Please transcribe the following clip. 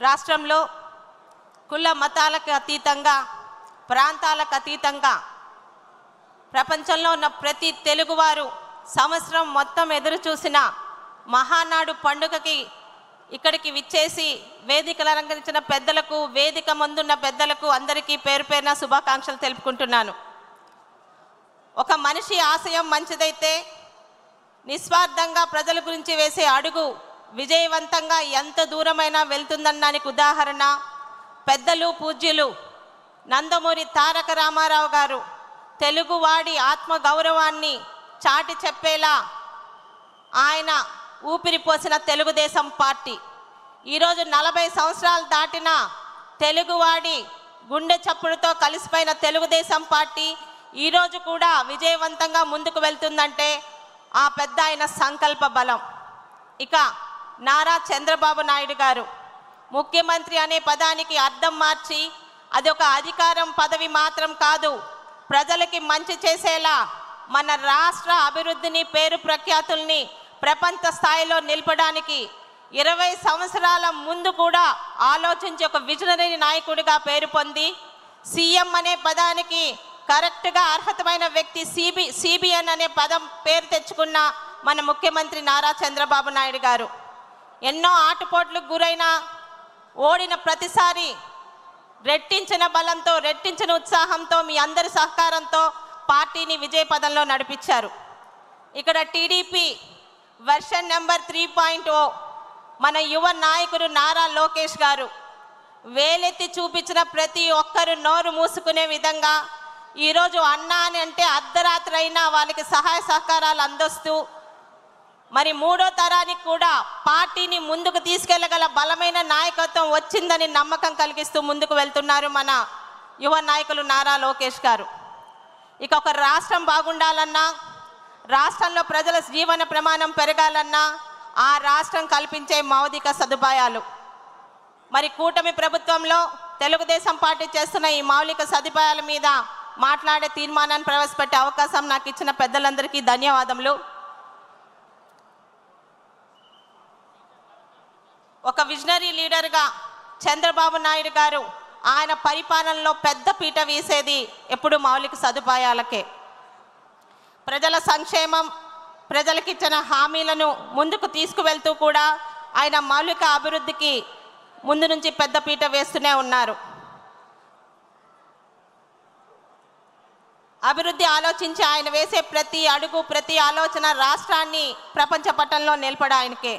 రాష్ట్రంలో కుల మతాలకు అతీతంగా, ప్రాంతాలకు అతీతంగా ప్రపంచంలో ఉన్న ప్రతి తెలుగువారు సంవత్సరం మొత్తం ఎదురు చూసిన మహానాడు పండుగకి ఇక్కడికి విచ్చేసి వేదికలు అలంకరించిన పెద్దలకు, వేదిక ముందున్న పెద్దలకు అందరికీ పేరు పేరున శుభాకాంక్షలు తెలుపుకుంటున్నాను. ఒక మనిషి ఆశయం మంచిదైతే నిస్వార్థంగా ప్రజల గురించి వేసే అడుగు విజయవంతంగా ఎంత దూరమైనా వెళ్తుందనడానికి ఉదాహరణ పెద్దలు పూజ్యులు నందమూరి తారక రామారావు గారు తెలుగువాడి ఆత్మగౌరవాన్ని చాటి చెప్పేలా ఆయన ఊపిరిపోసిన తెలుగుదేశం పార్టీ ఈరోజు 40 సంవత్సరాలు దాటిన తెలుగువాడి గుండె చప్పుడుతో కలిసిపోయిన తెలుగుదేశం పార్టీ ఈరోజు కూడా విజయవంతంగా ముందుకు వెళ్తుందంటే ఆ పెద్ద ఆయన సంకల్ప బలం. ఇక నారా చంద్రబాబు నాయుడు గారు ముఖ్యమంత్రి అనే పదానికి అర్థం మార్చి అది ఒక అధికారం పదవి మాత్రం కాదు, ప్రజలకి మంచి చేసేలా మన రాష్ట్ర అభివృద్ధిని, పేరు ప్రఖ్యాతుల్ని ప్రపంచ స్థాయిలో నిలపడానికి 20 సంవత్సరాల ముందు కూడా ఆలోచించి ఒక విజనరీ నాయకుడిగా పేరు పొంది సీఎం అనే పదానికి కరెక్ట్గా అర్హతమైన వ్యక్తి సిబిఎన్ అనే పదం పేరు తెచ్చుకున్న మన ముఖ్యమంత్రి నారా చంద్రబాబు నాయుడు గారు ఎన్నో ఆటుపోట్లకు గురైన ఓడిన ప్రతిసారి రెట్టించిన బలంతో, రెట్టించిన ఉత్సాహంతో, మీ అందరి సహకారంతో పార్టీని విజయపదంలో నడిపించారు. ఇక్కడ టీడీపీ వెర్షన్ నెంబర్ 3.0 మన యువ నాయకుడు నారా లోకేష్ గారు వేలెత్తి చూపించిన ప్రతి ఒక్కరు నోరు మూసుకునే విధంగా ఈరోజు అన్నా అని అంటే అర్ధరాత్రి అయినా వాళ్ళకి సహాయ సహకారాలు అందిస్తూ మరి 3వ తరానికి కూడా పార్టీని ముందుకు తీసుకెళ్లగల బలమైన నాయకత్వం వచ్చిందని నమ్మకం కలిగిస్తూ ముందుకు వెళ్తున్నారు మన యువ నాయకులు నారా లోకేష్ గారు. ఇక ఒక రాష్ట్రం బాగుండాలన్నా, రాష్ట్రంలో ప్రజల జీవన ప్రమాణం పెరగాలన్నా ఆ రాష్ట్రం కల్పించే మౌలిక సదుపాయాలు మరి కూటమి ప్రభుత్వంలో తెలుగుదేశం పార్టీ చేస్తున్న ఈ మౌలిక సదుపాయాల మీద మాట్లాడే తీర్మానాన్ని ప్రవేశపెట్టే అవకాశం నాకు ఇచ్చిన పెద్దలందరికీ ధన్యవాదములు. ఒక విజనరీ లీడర్గా చంద్రబాబు నాయుడు గారు ఆయన పరిపాలనలో పెద్ద పీట వీసేది ఎప్పుడు మౌలిక సదుపాయాలకే. ప్రజల సంక్షేమం, ప్రజలకు ఇచ్చిన హామీలను ముందుకు తీసుకువెళ్తూ కూడా ఆయన మౌలిక అభివృద్ధికి ముందు నుంచి పెద్ద పీట వేస్తూనే ఉన్నారు. అభివృద్ధి ఆలోచించి ఆయన వేసే ప్రతి అడుగు, ప్రతి ఆలోచన రాష్ట్రాన్ని ప్రపంచ పటంలో నిలపడానికే.